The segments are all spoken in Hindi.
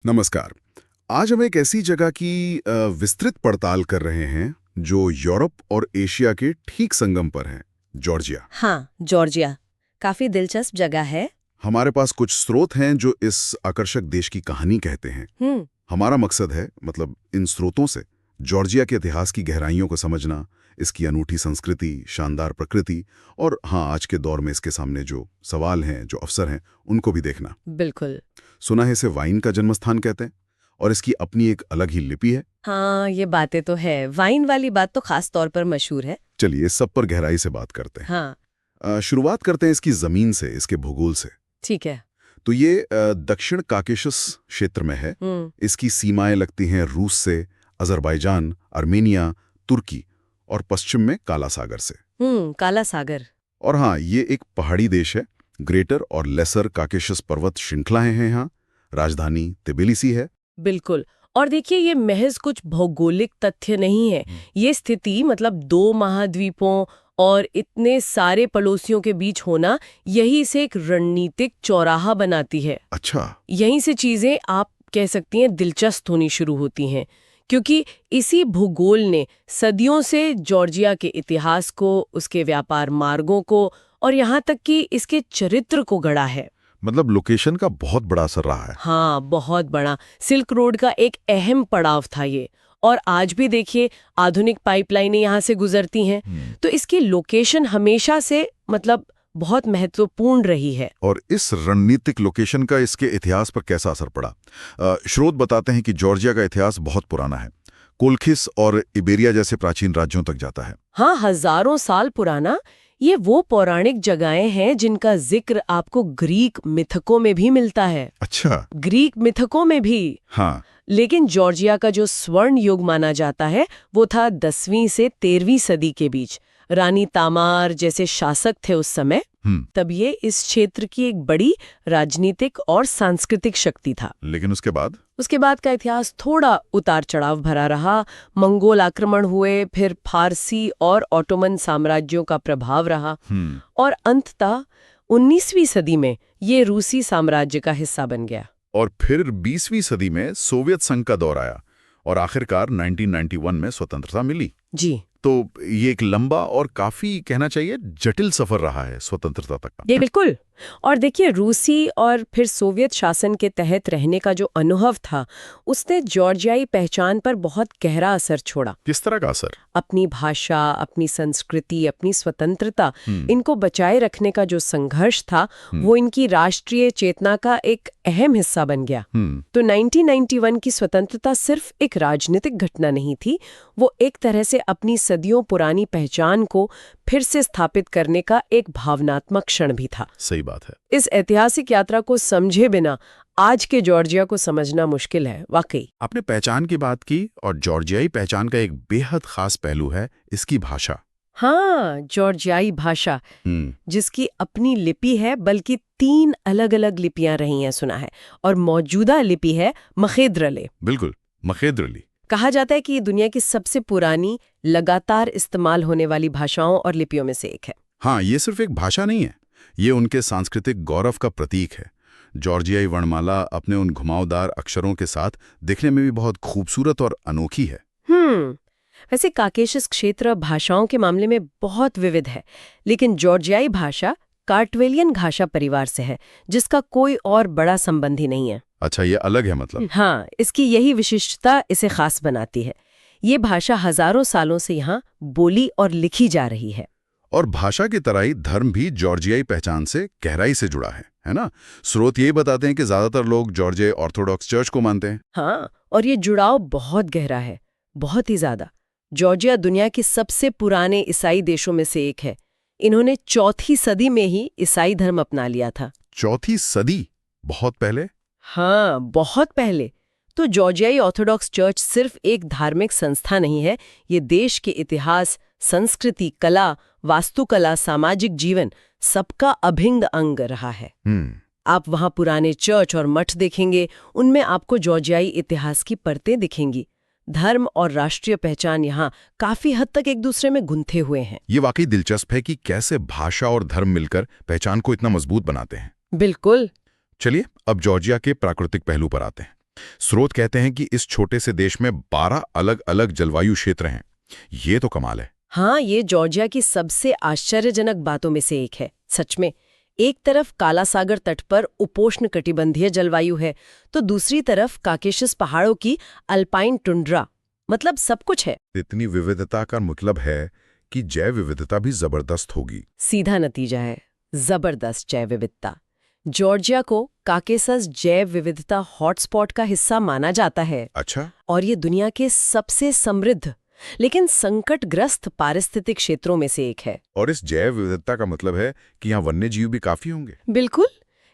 नमस्कार। आज हम एक ऐसी जगह की विस्तृत पड़ताल कर रहे हैं जो यूरोप और एशिया के ठीक संगम पर है, जॉर्जिया। हाँ, जॉर्जिया काफी दिलचस्प जगह है। हमारे पास कुछ स्रोत हैं जो इस आकर्षक देश की कहानी कहते हैं। हम्म। हमारा मकसद है मतलब इन स्रोतों से जॉर्जिया के इतिहास की गहराइयों को समझना, इसकी अनूठी संस्कृति, शानदार प्रकृति और हाँ, आज के दौर में इसके सामने जो सवाल हैं, जो अवसर हैं, उनको भी देखना। बिल्कुल। सुना है इसे वाइन का जन्मस्थान कहते हैं और इसकी अपनी एक अलग ही लिपि है। हाँ, ये बातें तो है। वाइन वाली बात तो खास तौर पर मशहूर है। चलिए इस सब पर गहराई से बात करते हैं। हाँ, शुरुआत करते हैं इसकी जमीन से, इसके भूगोल से। ठीक है। तो ये दक्षिण काकेशस क्षेत्र में है। इसकी सीमाएं लगती हैं रूस से, अजरबैजान, आर्मेनिया, तुर्की और पश्चिम में काला सागर से। काला सागर। और हाँ, ये एक पहाड़ी देश है। ग्रेटर और लेसर काकेशस पर्वत श्रृंखलाएं हैं यहाँ। राजधानी तिबिलिसी है। बिल्कुल। और देखिए, ये महज कुछ भौगोलिक तथ्य नहीं है। ये स्थिति मतलब दो महाद्वीपों और इतने सारे पड़ोसियों के बीच होना, यही से एक रणनीतिक चौराहा बनाती है। अच्छा। यहीं से चीजें आप कह सकती हैं दिलचस्प होनी शुरू होती हैं, क्योंकि इसी भूगोल ने सदियों से जॉर्जिया के इतिहास को, उसके व्यापार मार्गों को और यहाँ तक कि इसके चरित्र को गढ़ा है। मतलब लोकेशन का बहुत बड़ा असर रहा है। हाँ, बहुत बड़ा। सिल्क रोड का एक अहम पड़ाव था ये। और आज भी देखिए, आधुनिक पाइपलाइनें यहाँ से गुजरती हैं। तो इसकी लोकेशन हमेशा से मतलब बहुत महत्वपूर्ण रही है। और इस रणनीतिक लोकेशन का इसके इतिहास पर कैसा असर पड़ा? स्रोत बताते हैं कि जॉर्जिया का इतिहास बहुत पुराना है। कोल्खिस और इबेरिया जैसे प्राचीन राज्यों तक जाता है। हाँ, हजारों साल पुराना। ये वो पौराणिक जगहें हैं जिनका जिक्र आपको ग्रीक मिथकों में भी मिलता है। अच्छा। ग्रीक मिथकों में भी। हाँ। लेकिन जॉर्जिया का जो स्वर्ण युग माना जाता है वो था 10वीं से 13वीं सदी के बीच। रानी तामार जैसे शासक थे उस समय। तब ये इस क्षेत्र की एक बड़ी राजनीतिक और सांस्कृतिक शक्ति था। लेकिन उसके बाद का इतिहास थोड़ा उतार चढ़ाव भरा रहा। मंगोल आक्रमण हुए, फिर फारसी और ऑटोमन साम्राज्यों का प्रभाव रहा और अंततः 19वीं सदी में ये रूसी साम्राज्य का हिस्सा बन गया। और फिर 20वीं सदी में सोवियत संघ का दौर आया और आखिरकार 1991 में स्वतंत्रता मिली। जी। तो ये एक लंबा और काफी कहना चाहिए जटिल सफर रहा है स्वतंत्रता तक का। ये बिल्कुल। और देखिए, रूसी और फिर सोवियत शासन के तहत रहने का जो अनुभव था, उसने जॉर्जियाई पहचान पर बहुत गहरा असर छोड़ा। किस तरह का असर? अपनी भाषा, अपनी संस्कृति, अपनी स्वतंत्रता, इनको बचाए रखने का जो संघर्ष था, वो इनकी राष्ट्रीय चेतना का एक अहम हिस्सा बन गया। तो 1991 की स्वतंत्रता सिर्फ एक राजनीतिक घटना नहीं थी, वो एक तरह से अपनी सदियों पुरानी पहचान को फिर से स्थापित करने का एक भावनात्मक क्षण भी था। सही बात है। इस ऐतिहासिक यात्रा को समझे बिना आज के जॉर्जिया को समझना मुश्किल है, वाकई। आपने पहचान की बात की और जॉर्जियाई पहचान का एक बेहद खास पहलू है इसकी भाषा। हाँ, जॉर्जियाई भाषा, जिसकी अपनी लिपि है, बल्कि 3 अलग-अलग लिपियां रही हैं सुना है, और मौजूदा लिपि है मखेद्रले। बिल्कुल, मखेद्रली। कहा जाता है कि ये दुनिया की सबसे पुरानी लगातार इस्तेमाल होने वाली भाषाओं और लिपियों में से एक है। हाँ, ये सिर्फ एक भाषा नहीं है, ये उनके सांस्कृतिक गौरव का प्रतीक है। जॉर्जियाई वर्णमाला अपने उन घुमावदार अक्षरों के साथ दिखने में भी बहुत खूबसूरत और अनोखी है। वैसे काकेशस क्षेत्र भाषाओं के मामले में बहुत विविध है, लेकिन जॉर्जियाई भाषा कार्टवेलियन भाषा परिवार से है, जिसका कोई और बड़ा संबंधी नहीं है। अच्छा, ये अलग है मतलब? हाँ, इसकी यही विशिष्टता इसे खास बनाती है। ये भाषा हजारों सालों से यहाँ बोली और लिखी जा रही है। और भाषा की तरह ही धर्म भी जॉर्जियाई पहचान से गहराई से जुड़ा है ना? स्रोत ये बताते हैं कि ज्यादातर लोग जॉर्जियाई ऑर्थोडॉक्स चर्च को मानते हैं। हाँ, और ये जुड़ाव बहुत गहरा है, बहुत ही ज्यादा। जॉर्जिया दुनिया के सबसे पुराने ईसाई देशों में से एक है। इन्होंने 4वीं सदी में ही ईसाई धर्म अपना लिया था। 4वीं सदी? बहुत पहले? हाँ, बहुत पहले। तो जॉर्जियाई ऑर्थोडॉक्स चर्च सिर्फ एक धार्मिक संस्था नहीं है, ये देश के इतिहास, संस्कृति, कला, वास्तुकला, सामाजिक जीवन, सबका अभिन्न अंग रहा है। आप वहां पुराने चर्च और मठ देखेंगे, उनमें आपको जॉर्जियाई इतिहास की परतें दिखेंगी। धर्म और राष्ट्रीय पहचान यहाँ काफी हद तक एक दूसरे में गुंथे हुए हैं। ये वाकई दिलचस्प है कि कैसे भाषा और धर्म मिलकर पहचान को इतना मजबूत बनाते हैं। बिल्कुल। चलिए अब जॉर्जिया के प्राकृतिक पहलू पर आते हैं। स्रोत कहते हैं कि इस छोटे से देश में 12 अलग अलग जलवायु क्षेत्र हैं। ये तो कमाल है। हाँ, ये जॉर्जिया की सबसे आश्चर्यजनक बातों में से एक है। सच में, एक तरफ काला सागर तट पर उपोष्णकटिबंधीय जलवायु है, तो दूसरी तरफ काकेशस पहाड़ों की अल्पाइन टुंड्रा। मतलब सब कुछ है। इतनी विविधता का मतलब है कि जैव विविधता भी जबरदस्त होगी। सीधा नतीजा है, जबरदस्त जैव विविधता। जॉर्जिया को काकेशस जैव विविधता हॉटस्पॉट का हिस्सा माना जाता है। अच्छा। और ये दुनिया के सबसे समृद्ध लेकिन संकटग्रस्त पारिस्थितिक क्षेत्रों में से एक है। और इस जैव विविधता का मतलब है कि यहाँ वन्य जीव भी काफी होंगे। बिल्कुल।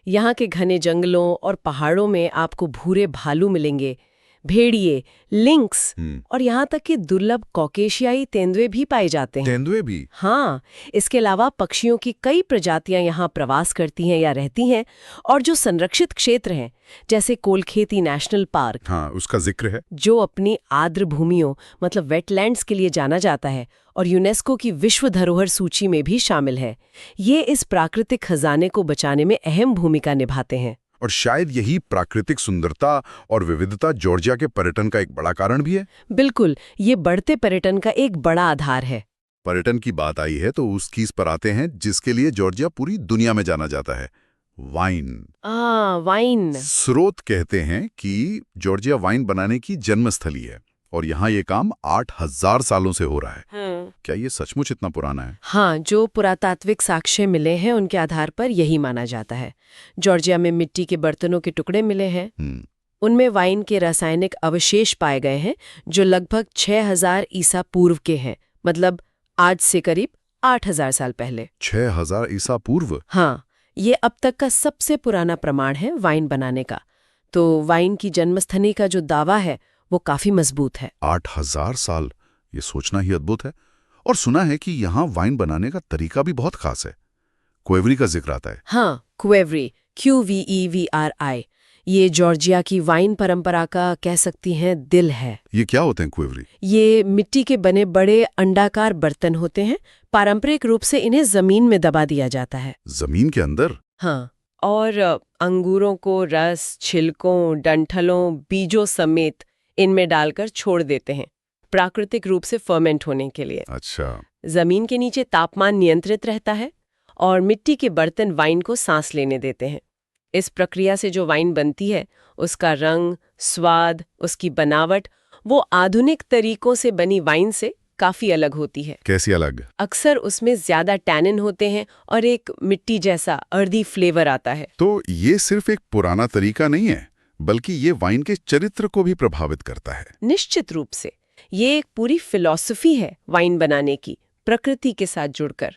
यहाँ के घने जंगलों और पहाड़ों में आपको भूरे भालू मिलेंगे, भेड़िए, लिंक्स और यहाँ तक कि दुर्लभ कॉकेशियाई तेंदुए भी पाए जाते हैं। तेंदुए भी? हाँ, इसके अलावा पक्षियों की कई प्रजातियां यहाँ प्रवास करती हैं या रहती हैं। और जो संरक्षित क्षेत्र हैं, जैसे कोलखेती नेशनल पार्क, हाँ, उसका जिक्र है। जो अपनी आर्द्र भूमियों मतलब वेटलैंड्स के लिए जाना जाता है और यूनेस्को की विश्व धरोहर सूची में भी शामिल है। ये इस प्राकृतिक खजाने को बचाने में अहम भूमिका निभाते हैं। और शायद यही प्राकृतिक सुंदरता और विविधता जॉर्जिया के पर्यटन का एक बड़ा कारण भी है। बिल्कुल, ये बढ़ते पर्यटन का एक बड़ा आधार है। पर्यटन की बात आई है तो उस चीज पर आते हैं जिसके लिए जॉर्जिया पूरी दुनिया में जाना जाता है, वाइन। वाइन। स्रोत कहते हैं कि जॉर्जिया वाइन बनाने की जन्मस्थली है और यहाँ ये काम 8000 सालों से हो रहा है। क्या ये सचमुच इतना पुराना है? हाँ, जो पुरातात्विक साक्ष्य मिले हैं उनके आधार पर यही माना जाता है। जॉर्जिया में मिट्टी के बर्तनों के टुकड़े मिले हैं। उनमें वाइन के रासायनिक अवशेष पाए गए हैं जो लगभग 6000 ईसा पूर्व के हैं। मतलब आज से करीब 8000 साल पहले। 6000 ईसा पूर्व? हाँ, ये अब तक का सबसे पुराना प्रमाण है वाइन बनाने का। तो वाइन की जन्मस्थली का जो दावा है वो काफी मजबूत है। 8000 साल, ये सोचना ही अद्भुत है। और सुना है कि यहाँ वाइन बनाने का तरीका भी बहुत खास है। क्वेवरी का जिक्र आता है। हाँ, क्वेवरी, QVEVRI, ये जॉर्जिया की वाइन परंपरा का कह सकती हैं दिल है। ये क्या होते हैं क्वेवरी? ये मिट्टी के बने बड़े अंडाकार बर्तन होते हैं। पारंपरिक रूप से इन्हें जमीन में दबा दिया जाता है। जमीन के अंदर? हाँ, और अंगूरों को रस, छिलकों, डंठलों, बीजों समेत इनमें डालकर छोड़ देते हैं, प्राकृतिक रूप से फर्मेंट होने के लिए। अच्छा। जमीन के नीचे तापमान नियंत्रित रहता है और मिट्टी के बर्तन वाइन को सांस लेने देते हैं। इस प्रक्रिया से जो वाइन बनती है, उसका रंग, स्वाद, उसकी बनावट, वो आधुनिक तरीकों से बनी वाइन से काफी अलग होती है। कैसी अलग? अक्सर उसमें ज्यादा टैनिन होते हैं और एक मिट्टी जैसा अर्दी फ्लेवर आता है। तो ये सिर्फ एक पुराना तरीका नहीं है, बल्कि ये वाइन के चरित्र को भी प्रभावित करता है। निश्चित रूप से ये एक पूरी फिलॉसफी है वाइन बनाने की, प्रकृति के साथ जुड़कर।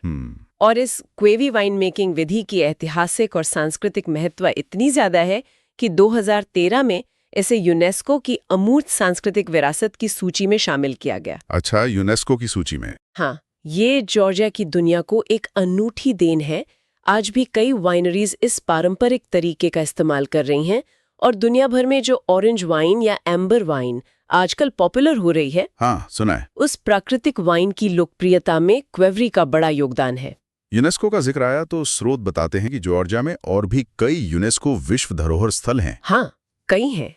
और इस क्वेवी वाइन मेकिंग विधि की ऐतिहासिक और सांस्कृतिक महत्व इतनी ज्यादा है कि 2013 में इसे यूनेस्को की अमूर्त सांस्कृतिक विरासत की सूची में शामिल किया गया। अच्छा, यूनेस्को की सूची में? हाँ, ये जॉर्जिया की दुनिया को एक अनूठी देन है। आज भी कई वाइनरीज इस पारंपरिक तरीके का इस्तेमाल कर रही हैं और दुनिया भर में जो ऑरेंज वाइन या एम्बर वाइन आजकल पॉपुलर हो रही है, हाँ, सुना है, उस प्राकृतिक वाइन की लोकप्रियता में क्वेवरी का बड़ा योगदान है। यूनेस्को का जिक्र आया तो स्रोत बताते हैं कि जॉर्जिया में और भी कई यूनेस्को विश्व धरोहर स्थल हैं। हाँ, कई हैं।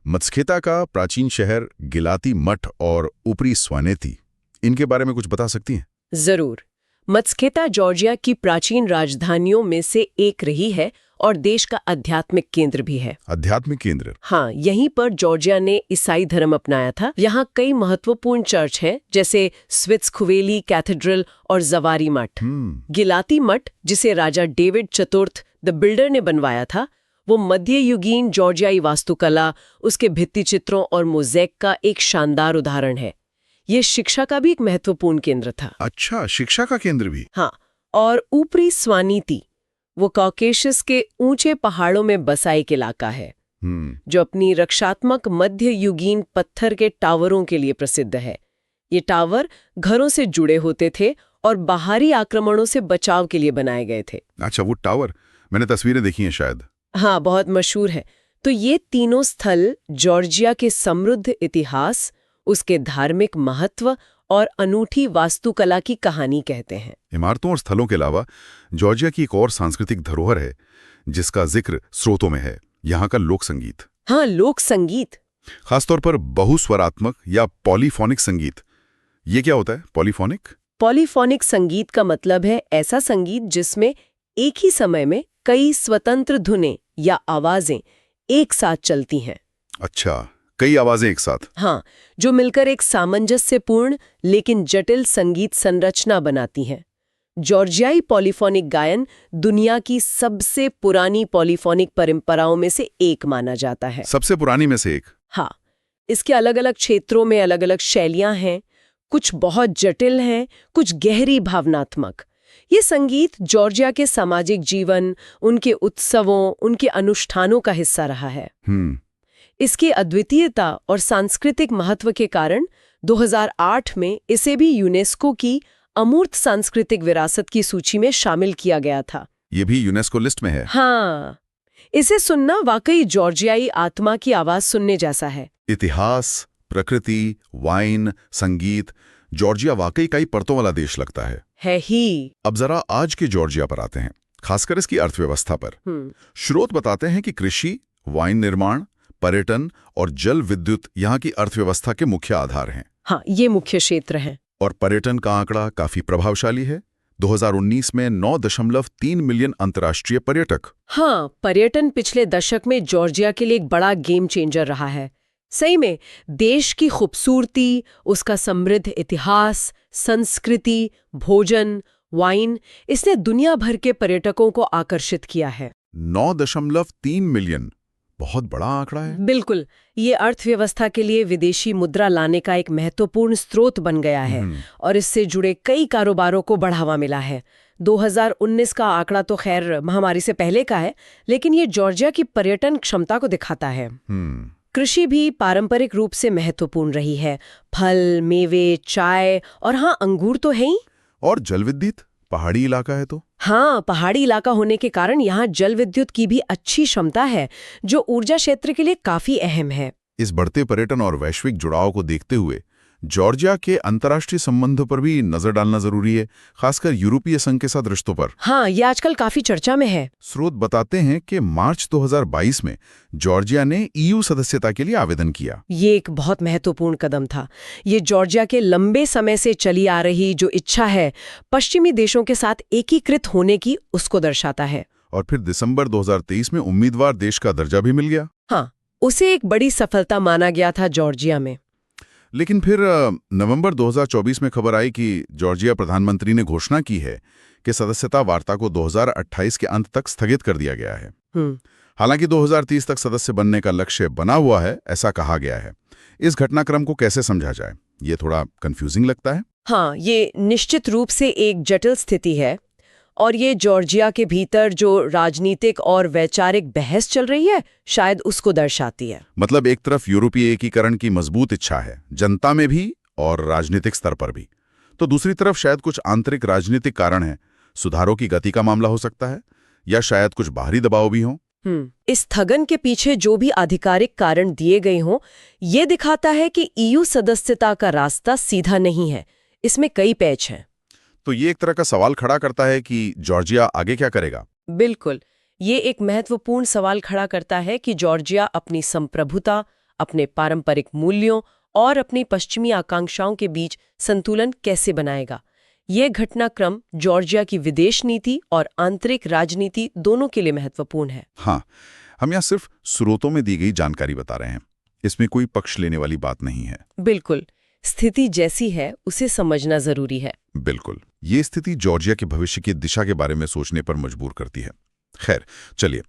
मत्स्येता का प्राचीन शहर गिलाती मठ और ऊपरी स्वानेती, इनके बारे में कुछ बता सकती हैं? जरूर। मत्स्येता जॉर्जिया की प्राचीन राजधानियों में से एक रही है और देश का आध्यात्मिक केंद्र भी है। आध्यात्मिक केंद्र? हाँ, यहीं पर जॉर्जिया ने ईसाई धर्म अपनाया था। यहाँ कई महत्वपूर्ण चर्च हैं, जैसे स्वित्सखुवेली कैथेड्रल और जवारी मठ। गिलाती मठ, जिसे राजा डेविड चतुर्थ द बिल्डर ने बनवाया था, वो मध्ययुगीन जॉर्जियाई वास्तुकला, उसके भित्ति चित्रों और मोज़ेक का एक शानदार उदाहरण है। ये शिक्षा का भी एक महत्वपूर्ण केंद्र था। अच्छा, शिक्षा का केंद्र भी? हाँ, और ऊपरी स्वानीती, वो कॉकेशस के ऊंचे पहाड़ों में बसा एक इलाका है जो अपनी रक्षात्मक मध्ययुगीन पत्थर के टावरों के लिए प्रसिद्ध है। ये टावर घरों से जुड़े होते थे और बाहरी आक्रमणों से बचाव के लिए बनाए गए थे। अच्छा, वो टावर, मैंने तस्वीरें देखी हैं शायद। हाँ, बहुत मशहूर है। तो ये तीनों स्थल जॉर्जिया के समृद्ध इतिहास, उसके धार्मिक महत्व और अनूठी वास्तुकला की कहानी कहते हैं। इमारतों और स्थलों के अलावा जॉर्जिया की एक और सांस्कृतिक धरोहर है जिसका जिक्र स्रोतों में है, यहाँ का लोक संगीत। हाँ, लोक संगीत। खासतौर पर बहुस्वरात्मक या पॉलीफोनिक संगीत। ये क्या होता है पॉलीफोनिक? पॉलीफोनिक संगीत का मतलब है ऐसा संगीत जिसमें एक ही समय में कई स्वतंत्र धुनें या आवाजें एक साथ चलती हैं। अच्छा, कई आवाजें एक साथ। हाँ, जो मिलकर एक सामंजस्यपूर्ण लेकिन जटिल संगीत संरचना बनाती हैं। जॉर्जियाई पॉलीफोनिक गायन दुनिया की सबसे पुरानी पॉलीफोनिक परंपराओं में से एक माना जाता है। सबसे पुरानी में से एक? हाँ, इसके अलग-अलग क्षेत्रों में अलग-अलग शैलियां हैं, कुछ बहुत जटिल हैं, कुछ गहरी भावनात्मक। ये संगीत जॉर्जिया के सामाजिक जीवन, उनके उत्सवों, उनके अनुष्ठानों का हिस्सा रहा है। इसकी अद्वितीयता और सांस्कृतिक महत्व के कारण 2008 में इसे भी यूनेस्को की अमूर्त सांस्कृतिक विरासत की सूची में शामिल किया गया था। ये भी यूनेस्को लिस्ट में है? हाँ, इसे सुनना वाकई जॉर्जियाई आत्मा की आवाज सुनने जैसा है। इतिहास, प्रकृति, वाइन, संगीत, जॉर्जिया वाकई कई परतों वाला देश लगता है। है ही। अब जरा आज के जॉर्जिया पर आते हैं, खासकर इसकी अर्थव्यवस्था पर। स्रोत बताते हैं कि कृषि, वाइन निर्माण, पर्यटन और जल विद्युत यहाँ की अर्थव्यवस्था के मुख्य आधार हैं। हाँ, ये मुख्य क्षेत्र हैं। और पर्यटन का आंकड़ा काफी प्रभावशाली है। 2019 में 9.3 मिलियन अंतर्राष्ट्रीय पर्यटक। हाँ, पर्यटन पिछले दशक में जॉर्जिया के लिए एक बड़ा गेम चेंजर रहा है। सही में, देश की खूबसूरती, उसका समृद्ध इतिहास, संस्कृति, भोजन, वाइन, इसने दुनिया भर के पर्यटकों को आकर्षित किया है। 9.3 मिलियन, बहुत बड़ा आंकड़ा है। बिल्कुल, ये अर्थव्यवस्था के लिए विदेशी मुद्रा लाने का एक महत्वपूर्ण स्रोत बन गया है और इससे जुड़े कई कारोबारों को बढ़ावा मिला है। 2019 का आंकड़ा तो खैर महामारी से पहले का है, लेकिन ये जॉर्जिया की पर्यटन क्षमता को दिखाता है। कृषि भी पारंपरिक रूप से महत्वपूर्ण रही है। फल, मेवे, चाय और हाँ, अंगूर तो है ही। और जल विद्युत, पहाड़ी इलाका है तो? हाँ, पहाड़ी इलाका होने के कारण यहाँ जल विद्युत की भी अच्छी क्षमता है, जो ऊर्जा क्षेत्र के लिए काफी अहम है। इस बढ़ते पर्यटन और वैश्विक जुड़ाव को देखते हुए जॉर्जिया के अंतर्राष्ट्रीय संबंधों पर भी नजर डालना जरूरी है, खासकर यूरोपीय संघ के साथ रिश्तों पर। हाँ, ये आजकल काफी चर्चा में है। स्रोत बताते हैं कि मार्च 2022 में जॉर्जिया ने ईयू सदस्यता के लिए आवेदन किया। ये एक बहुत महत्वपूर्ण कदम था। ये जॉर्जिया के लंबे समय से चली आ रही जो इच्छा है पश्चिमी देशों के साथ एकीकृत होने की, उसको दर्शाता है। और फिर दिसंबर 2023 में उम्मीदवार देश का दर्जा भी मिल गया। हाँ, उसे एक बड़ी सफलता माना गया था जॉर्जिया में। लेकिन फिर नवंबर 2024 में खबर आई कि जॉर्जिया प्रधानमंत्री ने घोषणा की है कि सदस्यता वार्ता को 2028 के अंत तक स्थगित कर दिया गया है। हालांकि 2030 तक सदस्य बनने का लक्ष्य बना हुआ है, ऐसा कहा गया है। इस घटनाक्रम को कैसे समझा जाए? ये थोड़ा कंफ्यूजिंग लगता है। हाँ, ये निश्चित रूप से एक जटिल स्थिति है और ये जॉर्जिया के भीतर जो राजनीतिक और वैचारिक बहस चल रही है, शायद उसको दर्शाती है। मतलब एक तरफ यूरोपीय एकीकरण की मजबूत इच्छा है, जनता में भी और राजनीतिक स्तर पर भी, तो दूसरी तरफ शायद कुछ आंतरिक राजनीतिक कारण है। सुधारों की गति का मामला हो सकता है, या शायद कुछ बाहरी दबाव भी हो। इस स्थगन के पीछे जो भी आधिकारिक कारण दिए गए हों, ये दिखाता है कि ईयू सदस्यता का रास्ता सीधा नहीं है, इसमें कई पैच हैं। तो ये एक तरह का सवाल खड़ा करता है कि जॉर्जिया आगे क्या करेगा? बिल्कुल, ये एक महत्वपूर्ण सवाल खड़ा करता है कि जॉर्जिया अपनी संप्रभुता, अपने पारंपरिक मूल्यों और अपनी पश्चिमी आकांक्षाओं के बीच संतुलन कैसे बनाएगा। ये घटनाक्रम जॉर्जिया की विदेश नीति और आंतरिक राजनीति दोनों के लिए महत्वपूर्ण है। हाँ, हम यहाँ सिर्फ स्रोतों में दी गई जानकारी बता रहे हैं, इसमें कोई पक्ष लेने वाली बात नहीं है। बिल्कुल, स्थिति जैसी है उसे समझना जरूरी है। बिल्कुल, ये स्थिति जॉर्जिया के भविष्य की दिशा के बारे में सोचने पर मजबूर करती है। खैर, चलिए